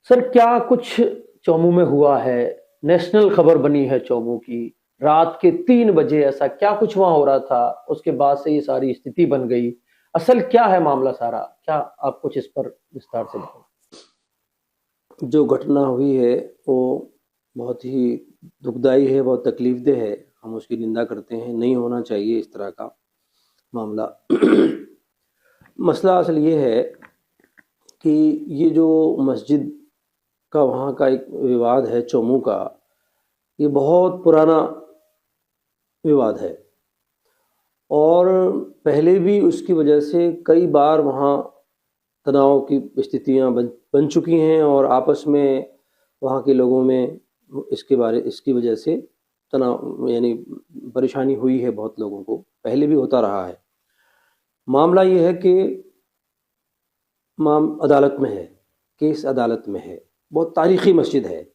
Sir क्या कुछ चौमू में हुआ है? नेशनल खबर बनी है चौमू की। रात के 3 बजे ऐसा क्या कुछ वहां हो रहा था? उसके बाद से ये सारी स्थिति बन गई। असल क्या है मामला सारा? क्या आप कुछ इस पर विस्तार से बताएं। जो घटना हुई है वो बहुत ही दुखदाई है, बहुत तकलीफदेह है। हम उसकी निंदा करते हैं, नहीं होना चाहिए इस तरह का मामला। मसला असल ये है कि ये जो मस्जिद का वहाँ का एक विवाद है चौमू का, ये बहुत पुराना विवाद है। और पहले भी उसकी वजह से कई बार वहाँ तनाव की स्थितियाँ बन चुकी हैं और आपस में वहाँ के लोगों में इसकी वजह से तनाव यानी परेशानी हुई है बहुत लोगों को, पहले भी होता रहा है। मामला ये है कि अदालत में है, केस अदालत में है। बहुत तारीखी मस्जिद है,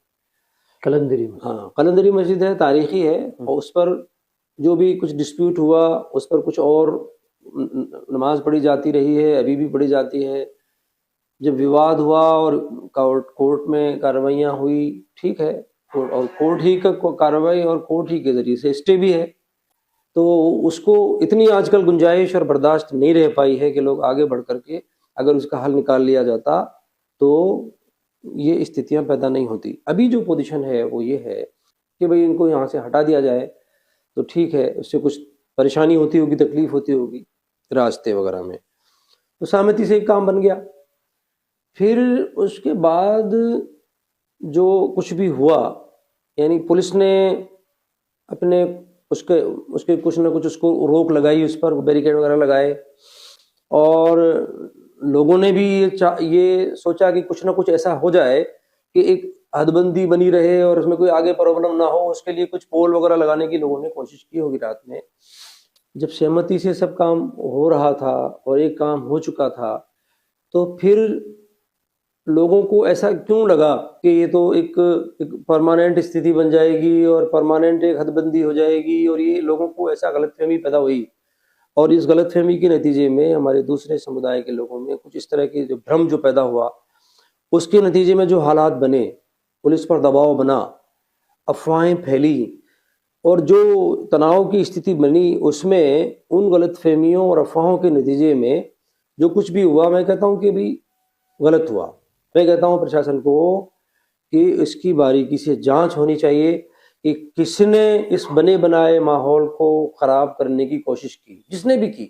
कलंदरी में। हाँ कलंदरी मस्जिद है, तारीखी है। और उस पर जो भी कुछ डिस्प्यूट हुआ, उस पर कुछ और नमाज पढ़ी जाती रही है, अभी भी पढ़ी जाती है। जब विवाद हुआ और कोर्ट में कार्रवाइयाँ हुई, ठीक है, और कोर्ट ही का कार्रवाई और कोर्ट ही के जरिए से स्टे भी है, तो उसको इतनी आजकल गुंजाइश और बर्दाश्त नहीं रह पाई है कि लोग आगे बढ़ करके अगर उसका हल निकाल लिया जाता तो ये स्थितियां पैदा नहीं होती। अभी जो पोजीशन है वो ये है कि भाई इनको यहाँ से हटा दिया जाए तो ठीक है, उससे कुछ परेशानी होती होगी, तकलीफ होती होगी रास्ते वगैरह में, तो सहमति से एक काम बन गया। फिर उसके बाद जो कुछ भी हुआ, यानी पुलिस ने अपने उसके उसके कुछ ना कुछ उसको रोक लगाई, उस पर बैरिकेड वगैरह लगाए। और लोगों ने भी ये सोचा कि कुछ ना कुछ ऐसा हो जाए कि एक हदबंदी बनी रहे और उसमें कोई आगे प्रॉब्लम ना हो। उसके लिए कुछ पोल वगैरह लगाने की लोगों ने कोशिश की होगी रात में। जब सहमति से सब काम हो रहा था और एक काम हो चुका था, तो फिर लोगों को ऐसा क्यों लगा कि ये तो एक परमानेंट स्थिति बन जाएगी और परमानेंट एक हदबंदी हो जाएगी, और ये लोगों को ऐसा गलतफहमी पैदा हुई। और इस गलतफहमी के नतीजे में हमारे दूसरे समुदाय के लोगों में कुछ इस तरह की जो भ्रम जो पैदा हुआ, उसके नतीजे में जो हालात बने, पुलिस पर दबाव बना, अफवाहें फैली, और जो तनाव की स्थिति बनी, उसमें उन गलतफहमियों और अफवाहों के नतीजे में जो कुछ भी हुआ, मैं कहता हूँ कि भी गलत हुआ। मैं कहता हूँ प्रशासन को कि इसकी बारीकी से जांच होनी चाहिए कि किसने इस बने बनाए माहौल को खराब करने की कोशिश की। जिसने भी की,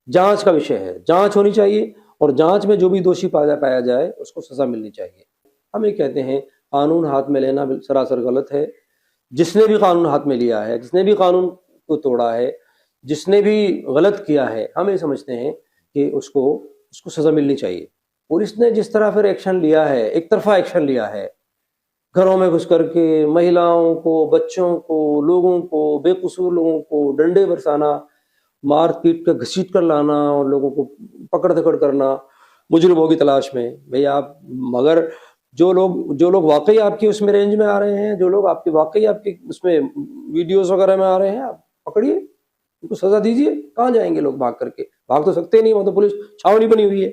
जांच का विषय है, जांच होनी चाहिए, और जांच में जो भी दोषी पाया जाए उसको सजा मिलनी चाहिए। हम ये कहते हैं कानून हाथ में लेना सरासर गलत है। जिसने भी कानून हाथ में लिया है, जिसने भी कानून को तोड़ा है, जिसने भी गलत किया है, हम ये समझते हैं कि उसको सजा मिलनी चाहिए। पुलिस ने जिस तरह फिर एक्शन लिया है, एक तरफा एक्शन लिया है, घरों में घुस करके महिलाओं को, बच्चों को, लोगों को, बेकसूर लोगों को डंडे बरसाना, मार पीट कर घसीट कर लाना और लोगों को पकड़ दकड़ करना मुजरिमों की तलाश में। भैया आप, मगर जो लोग वाकई आपकी उसमें रेंज में आ रहे हैं, जो लोग आपके वाकई आपके उसमें वीडियोस वगैरह में आ रहे हैं, आप पकड़िए, उनको सजा दीजिए। कहाँ जाएंगे लोग भाग करके? भाग तो सकते नहीं, वहां तो पुलिस छावनी बनी हुई है।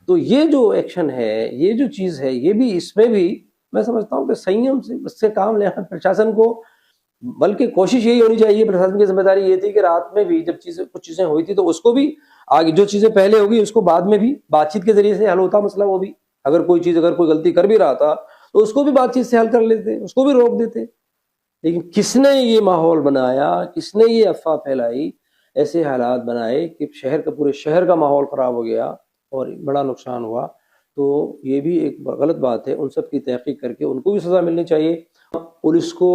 तो ये जो एक्शन है, ये जो चीज है, ये भी, इसमें भी मैं समझता हूँ कि संयम से उससे काम लेना प्रशासन को। बल्कि कोशिश यही होनी चाहिए, प्रशासन की जिम्मेदारी ये थी कि रात में भी जब कुछ चीजें हुई थी तो उसको भी, आगे जो चीजें पहले होगी उसको बाद में भी बातचीत के जरिए से हल होता मसला। वो भी अगर कोई गलती कर भी रहा था तो उसको भी बातचीत से हल कर लेते, उसको भी रोक देते। लेकिन किसने ये माहौल बनाया, किसने ये अफवाह फैलाई, ऐसे हालात बनाए कि पूरे शहर का माहौल खराब हो गया और बड़ा नुकसान हुआ। तो ये भी एक गलत बात है। उन सब की तहकीक करके उनको भी सजा मिलनी चाहिए। पुलिस को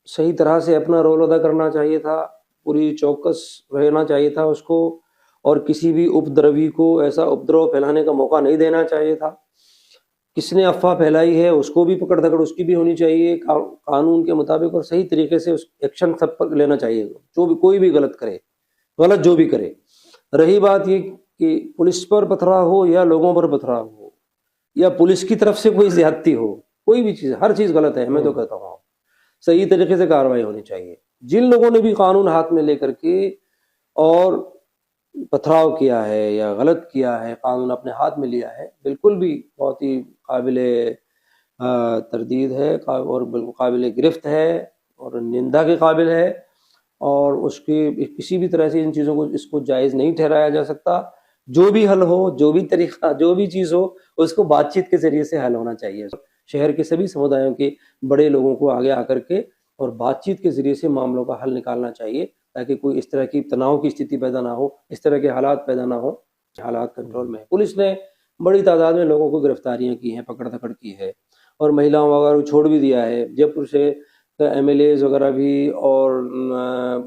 सही तरह से अपना रोल अदा करना चाहिए था, पूरी चौकस रहना चाहिए था उसको, और किसी भी उपद्रवी को ऐसा उपद्रव फैलाने का मौका नहीं देना चाहिए था। किसने अफवाह फैलाई है उसको भी पकड़ धकड़ उसकी भी होनी चाहिए कानून के मुताबिक, और सही तरीके से उस एक्शन सब पर लेना चाहिए। जो भी कोई भी गलत करे, गलत जो भी करे। रही बात ये कि पुलिस पर पथराव हो या लोगों पर पथराव हो या पुलिस की तरफ से कोई ज्यादती हो, कोई भी चीज, हर चीज गलत है। मैं तो कहता हूँ सही तरीके से कार्रवाई होनी चाहिए। जिन लोगों ने भी कानून हाथ में लेकर के और पथराव किया है या गलत किया है, कानून अपने हाथ में लिया है, बिल्कुल भी बहुत ही काबिले तरदीद है और बिल्कुल काबिल गिरफ्त है और निंदा के काबिल है। और उसके किसी भी तरह से इन चीज़ों को इसको जायज़ नहीं ठहराया जा सकता। जो भी हल हो, जो भी तरीका, जो भी चीज़ हो, उसको बातचीत के ज़रिए से हल होना चाहिए। शहर के सभी समुदायों के बड़े लोगों को आगे आकर के और बातचीत के ज़रिए से मामलों का हल निकालना चाहिए, ताकि कोई इस तरह की तनाव की स्थिति पैदा ना हो, इस तरह के हालात पैदा ना हो। हालात कंट्रोल में है। पुलिस ने बड़ी तादाद में लोगों को गिरफ्तारियां की हैं, पकड़-धकड़ की है और महिलाओं वगैरह को छोड़ भी दिया है। जयपुर से एमएलएज वगैरह भी और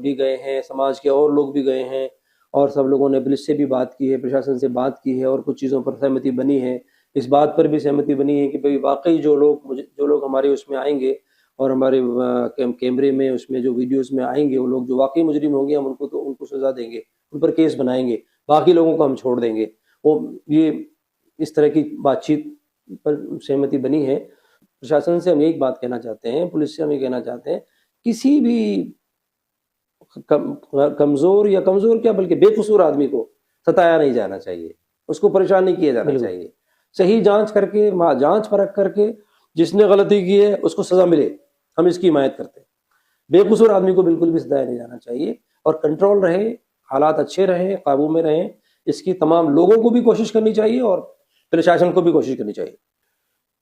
भी गए हैं, समाज के और लोग भी गए हैं और सब लोगों ने पुलिस से भी बात की है, प्रशासन से बात की है और कुछ चीज़ों पर सहमति बनी है। इस बात पर भी सहमति बनी है कि भाई वाकई जो लोग हमारे उसमें आएंगे और हमारे कैमरे में उसमें जो वीडियोस में आएंगे, वो लोग जो वाकई मुजरिम होंगे, हम उनको सजा देंगे, उन पर केस बनाएंगे, बाकी लोगों को हम छोड़ देंगे। वो ये इस तरह की बातचीत पर सहमति बनी है। प्रशासन से हम एक बात कहना चाहते हैं, पुलिस से हम ये कहना चाहते हैं, किसी भी कमजोर या कमजोर क्या बल्कि बेकसूर आदमी को सताया नहीं जाना चाहिए, उसको परेशान नहीं किया जाना चाहिए। सही जांच करके, जांच परख करके जिसने गलती की है उसको सजा मिले, हम इसकी हिमायत करते हैं। बेकसूर आदमी को बिल्कुल भी सताया नहीं जाना चाहिए और कंट्रोल रहे, हालात अच्छे रहे, काबू में रहे, इसकी तमाम लोगों को भी कोशिश करनी चाहिए और प्रशासन को भी कोशिश करनी चाहिए।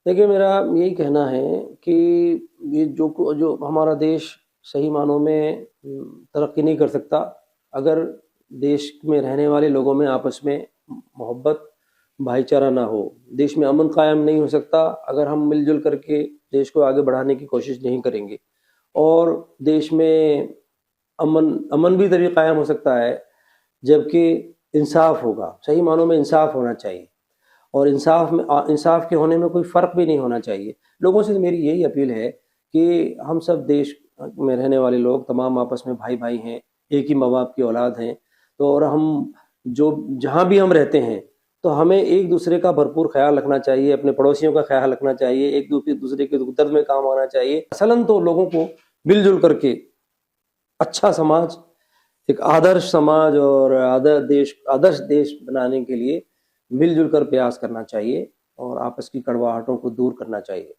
देखिए, मेरा यही कहना है कि ये जो हमारा देश सही मानों में तरक्की नहीं कर सकता अगर देश में रहने वाले लोगों में आपस में मोहब्बत, भाईचारा ना हो। देश में अमन कायम नहीं हो सकता अगर हम मिलजुल करके देश को आगे बढ़ाने की कोशिश नहीं करेंगे। और देश में अमन भी तभी कायम हो सकता है जबकि इंसाफ होगा, सही मानों में इंसाफ होना चाहिए और इंसाफ के होने में कोई फ़र्क भी नहीं होना चाहिए। लोगों से मेरी यही अपील है कि हम सब देश में रहने वाले लोग तमाम आपस में भाई भाई हैं, एक ही माँ बाप की औलाद हैं। तो और हम जो जहाँ भी हम रहते हैं तो हमें एक दूसरे का भरपूर ख्याल रखना चाहिए, अपने पड़ोसियों का ख्याल रखना चाहिए, एक दूसरे के दुख दर्द में काम आना चाहिए। असलन तो लोगों को मिलजुल करके अच्छा समाज, एक आदर्श समाज और आदर्श देश बनाने के लिए मिलजुल कर प्रयास करना चाहिए और आपस की कड़वाहटों को दूर करना चाहिए।